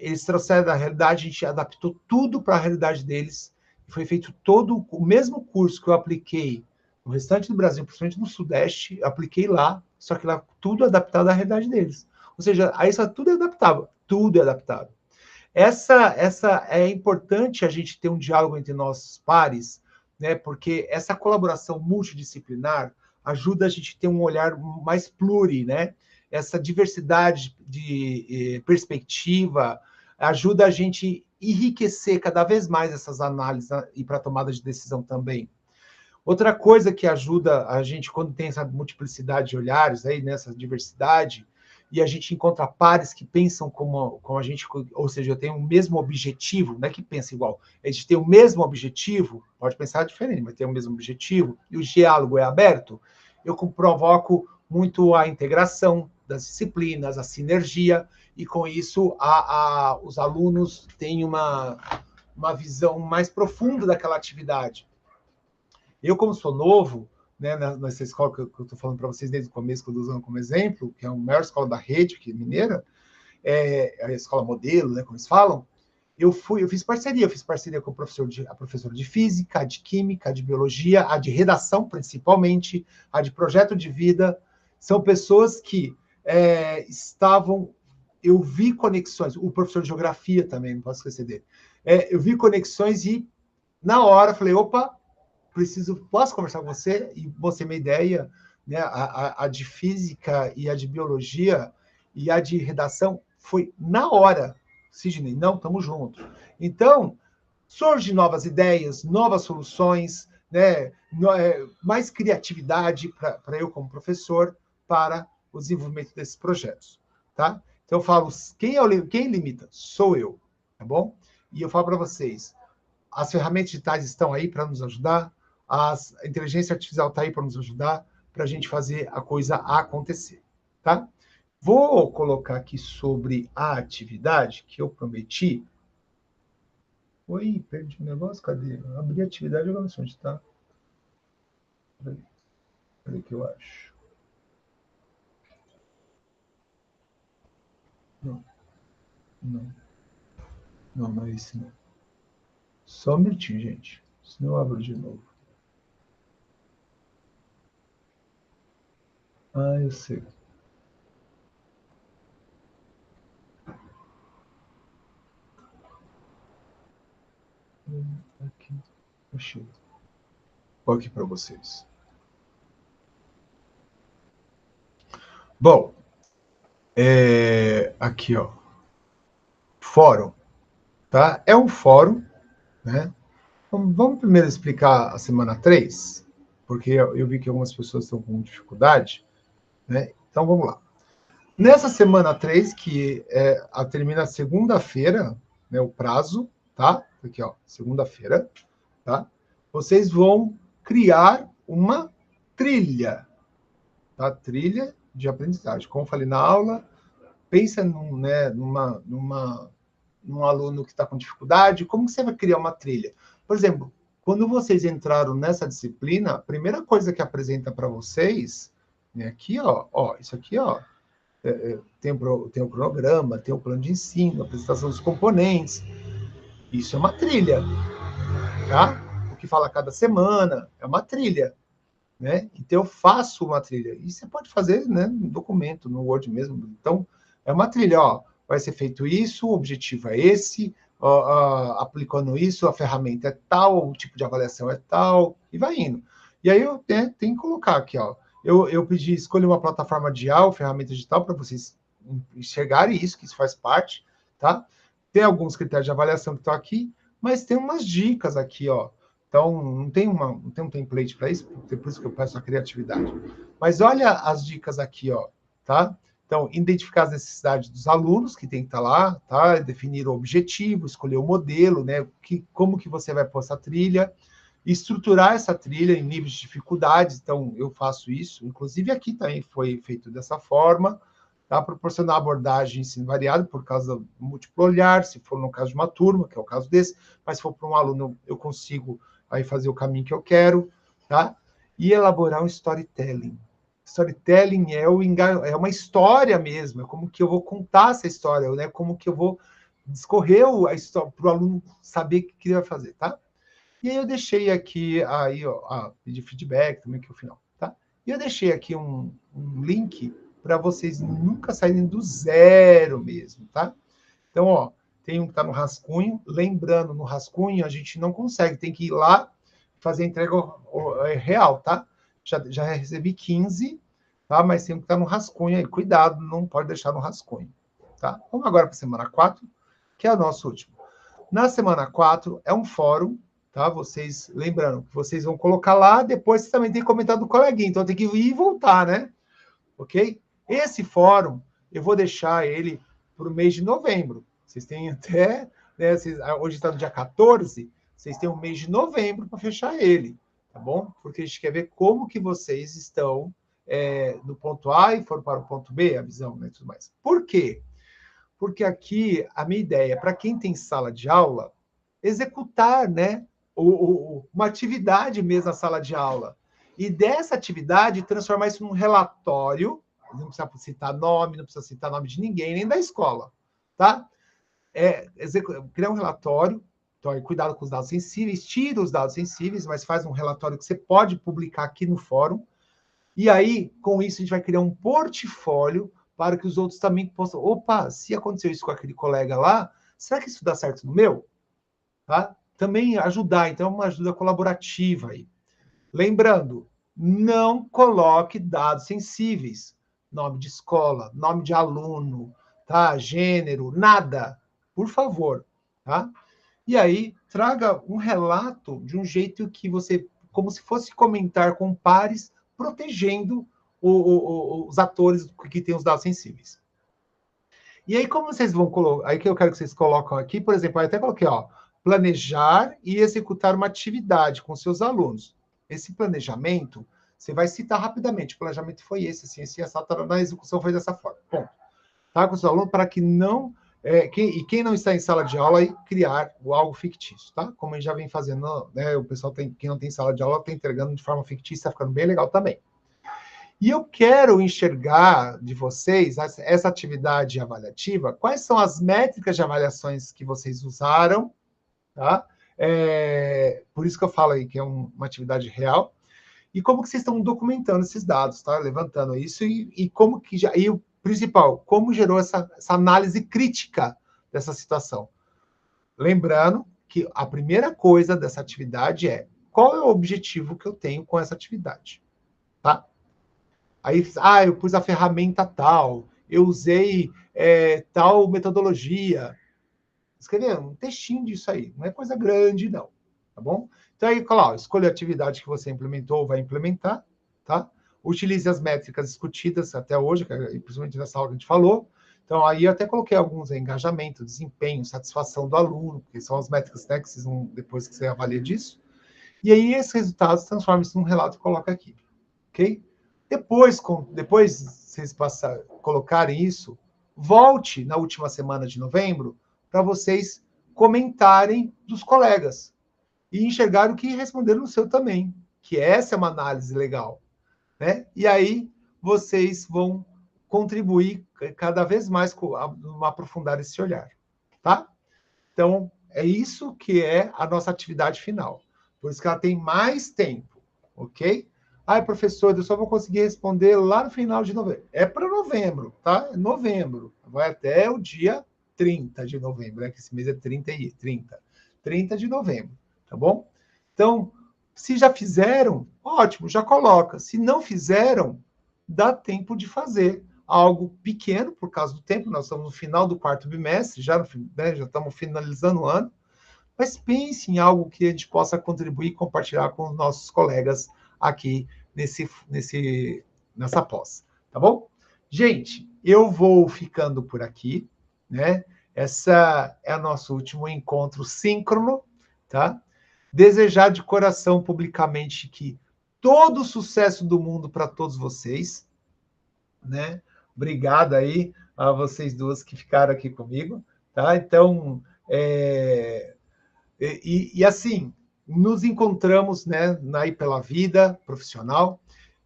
Eles trouxeram da realidade, a gente adaptou tudo para a realidade deles, e foi feito todo o mesmo curso que eu apliquei no restante do Brasil, principalmente no Sudeste, apliquei lá, só que lá tudo adaptado à realidade deles. Ou seja, aí só tudo é adaptável, tudo é adaptável. Essa é importante a gente ter um diálogo entre nossos pares, né? Porque essa colaboração multidisciplinar ajuda a gente a ter um olhar mais pluri, né? Essa diversidade de perspectiva ajuda a gente enriquecer cada vez mais essas análises e para tomada de decisão também. Outra coisa que ajuda a gente, quando tem essa multiplicidade de olhares, aí, nessa diversidade, e a gente encontra pares que pensam como a gente, ou seja, tem o mesmo objetivo, não é que pensa igual, a gente tem o mesmo objetivo, pode pensar diferente, mas tem o mesmo objetivo, e o diálogo é aberto, eu provoco muito a integração das disciplinas, a sinergia, e com isso os alunos têm uma visão mais profunda daquela atividade. Eu, como sou novo, né, nessa escola que eu estou falando para vocês desde o começo, que eu estou usando como exemplo, que é a maior escola da rede, que é mineira, é a escola modelo, né, como eles falam, eu fiz parceria com a professora de física, a de química, a de biologia, a de redação, principalmente, a de projeto de vida. São pessoas que estavam... Eu vi conexões, o professor de geografia também, não posso esquecer dele. Eu vi conexões e, na hora, falei, opa, posso conversar com você? E você uma ideia, né? A de física e a de biologia e a de redação foi na hora. Sidney, não, estamos juntos. Então, surgem novas ideias, novas soluções, né? Mais criatividade para eu, como professor, para o desenvolvimento desses projetos. Tá? Então, eu falo, quem limita? Sou eu. Tá bom? E eu falo para vocês, as ferramentas digitais estão aí para nos ajudar, A inteligência artificial está aí para nos ajudar, para a gente fazer a coisa acontecer, tá? Vou colocar aqui sobre a atividade que eu prometi. Oi, perdi o negócio, cadê? Abri a atividade, agora não sei onde está. Peraí que eu acho. Não, não. Não é esse não. Só um minutinho, gente. Senão eu abro de novo. Ah, eu sei. Aqui. Achei. Vou aqui para vocês. Bom, aqui, ó. Fórum, tá? É um fórum, né? Vamos primeiro explicar a semana 3, porque eu vi que algumas pessoas estão com dificuldade, né? Então, vamos lá. Nessa semana 3, que termina segunda-feira, né, o prazo, tá? Aqui, ó, segunda-feira, tá? Vocês vão criar uma trilha, tá? Trilha de aprendizagem. Como eu falei na aula, pensa num aluno que está com dificuldade, como que você vai criar uma trilha? Por exemplo, quando vocês entraram nessa disciplina, a primeira coisa que apresenta para vocês, né, aqui, ó, isso aqui, ó, tem o cronograma, tem o plano de ensino, a apresentação dos componentes. Isso é uma trilha, tá? O que fala cada semana é uma trilha, né? Então eu faço uma trilha. E você pode fazer, né, no documento, no Word mesmo. Então é uma trilha, ó. Vai ser feito isso, o objetivo é esse, aplicando isso, a ferramenta é tal, o tipo de avaliação é tal, e vai indo. E aí eu tenho que colocar aqui, ó. Eu pedi escolher uma plataforma digital, ferramenta digital, para vocês enxergarem isso, que isso faz parte, tá? Tem alguns critérios de avaliação que estão aqui, mas tem umas dicas aqui, ó. Então, não tem um template para isso, por isso que eu peço a criatividade. Mas olha as dicas aqui, ó, tá? Então, identificar as necessidades dos alunos, que tem que estar lá, tá? Definir o objetivo, escolher o modelo, né? Como que você vai pôr essa trilha, estruturar essa trilha em níveis de dificuldade. Então, eu faço isso. Inclusive, aqui também foi feito dessa forma, tá? Proporcionar abordagem ensino variado por causa do múltiplo olhar, se for no caso de uma turma, que é o caso desse, mas se for para um aluno, eu consigo aí fazer o caminho que eu quero, tá? E elaborar um storytelling. Storytelling é uma história mesmo, é como que eu vou contar essa história, né? Como que eu vou discorrer a história para o aluno saber o que ele vai fazer, tá? E aí eu deixei aqui, aí, ó, pedir feedback também, que é o final, tá? E eu deixei aqui um link para vocês nunca saírem do zero mesmo, tá? Então, ó, tem um que está no rascunho. Lembrando, no rascunho a gente não consegue, tem que ir lá fazer a entrega real, tá? Já recebi 15, tá? Mas tem um que está no rascunho aí. Cuidado, não pode deixar no rascunho, tá? Vamos agora para a semana 4, que é o nosso último. Na semana 4 é um fórum, tá? Vocês, lembrando, que vocês vão colocar lá, depois você também tem que comentar do coleguinha, então tem que ir e voltar, né? Ok? Esse fórum, eu vou deixar ele para o mês de novembro. Vocês têm até, né, hoje está no dia 14, vocês têm o mês de novembro para fechar ele, tá bom? Porque a gente quer ver como que vocês estão no ponto A e foram para o ponto B, a visão, né, e tudo mais. Por quê? Porque aqui a minha ideia é, para quem tem sala de aula, executar, né, uma atividade mesmo na sala de aula. E dessa atividade, transformar isso num relatório, não precisa citar nome, não precisa citar nome de ninguém, nem da escola, tá? Criar um relatório, então, cuidado com os dados sensíveis, tira os dados sensíveis, mas faz um relatório que você pode publicar aqui no fórum, e aí, com isso, a gente vai criar um portfólio para que os outros também possam, opa, se aconteceu isso com aquele colega lá, será que isso dá certo no meu? Tá? Também ajudar, então é uma ajuda colaborativa aí. Lembrando, não coloque dados sensíveis, nome de escola, nome de aluno, tá? Gênero, nada, por favor, tá? E aí traga um relato de um jeito que você, como se fosse comentar com pares, protegendo os atores que têm os dados sensíveis. E aí, como vocês vão colocar, aí que eu quero que vocês colocam aqui, por exemplo, eu até coloquei, ó, planejar e executar uma atividade com seus alunos. esse planejamento, você vai citar rapidamente, o planejamento foi esse, assim, essa na execução foi dessa forma. Ponto. Tá, com os alunos, para que não... quem não está em sala de aula, criar algo fictício, tá? Como a gente já vem fazendo, né? O pessoal quem não tem sala de aula, está entregando de forma fictícia, está ficando bem legal também. E eu quero enxergar de vocês essa atividade avaliativa, quais são as métricas de avaliações que vocês usaram, tá? Por isso que eu falo aí que é uma atividade real, e como que vocês estão documentando esses dados, tá? Levantando isso, e como que já... E o principal, como gerou essa análise crítica dessa situação. Lembrando que a primeira coisa dessa atividade é qual é o objetivo que eu tenho com essa atividade, tá? Aí, eu pus a ferramenta tal, eu usei tal metodologia. Escrever um textinho disso aí, não é coisa grande, não, tá bom? Então, aí, claro, escolha a atividade que você implementou ou vai implementar, tá? Utilize as métricas discutidas até hoje, principalmente nessa aula que a gente falou. Então, aí eu até coloquei alguns, engajamento, desempenho, satisfação do aluno, que são as métricas, né, que vocês vão, depois que você avalia disso. E aí, esses resultados, transforma isso num relato e coloca aqui, ok? Depois vocês colocarem isso, volte na última semana de novembro para vocês comentarem dos colegas e enxergar o que responderam no seu também, que essa é uma análise legal, né? E aí vocês vão contribuir cada vez mais com aprofundar esse olhar, tá? Então, é isso que é a nossa atividade final. Por isso que ela tem mais tempo, ok? Professor, eu só vou conseguir responder lá no final de novembro. É para novembro, tá? É novembro. Vai até o dia 30 de novembro, né? Que esse mês é 30 de novembro, tá bom? Então, se já fizeram, ótimo, já coloca. Se não fizeram, dá tempo de fazer algo pequeno, por causa do tempo, nós estamos no final do quarto bimestre, já estamos finalizando o ano, mas pense em algo que a gente possa contribuir e compartilhar com os nossos colegas aqui nessa pós, tá bom? Gente, eu vou ficando por aqui, né? Essa é o nosso último encontro síncrono, tá? Desejar de coração publicamente que todo o sucesso do mundo para todos vocês, né? Obrigado aí a vocês duas que ficaram aqui comigo, tá? Então, assim, nos encontramos, né, aí pela vida profissional.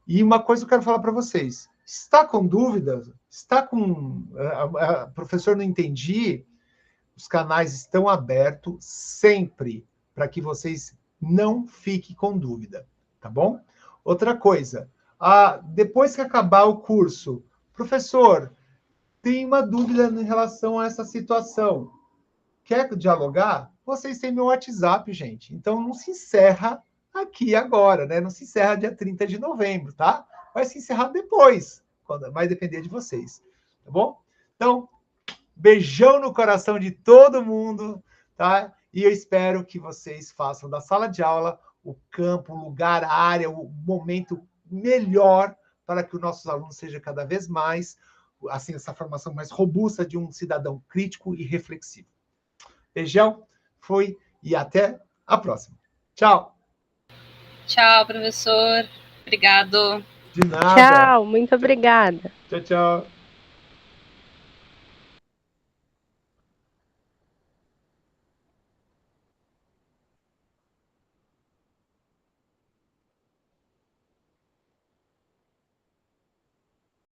E uma coisa que eu quero falar para vocês: está com dúvidas? Está com professor, não entendi? Os canais estão abertos sempre para que vocês não fiquem com dúvida, tá bom? Outra coisa, depois que acabar o curso, professor, tem uma dúvida em relação a essa situação. Quer dialogar? Vocês têm meu WhatsApp, gente. Então, não se encerra aqui agora, né? Não se encerra dia 30 de novembro, tá? Vai se encerrar depois, quando vai depender de vocês, tá bom? Então, beijão no coração de todo mundo, tá? E eu espero que vocês façam da sala de aula o campo, o lugar, a área, o momento melhor para que os nossos alunos sejam cada vez mais, assim, essa formação mais robusta de um cidadão crítico e reflexivo. Beijão, fui e até a próxima. Tchau. Tchau, professor. Obrigado. De nada. Tchau, muito obrigada. Tchau, tchau.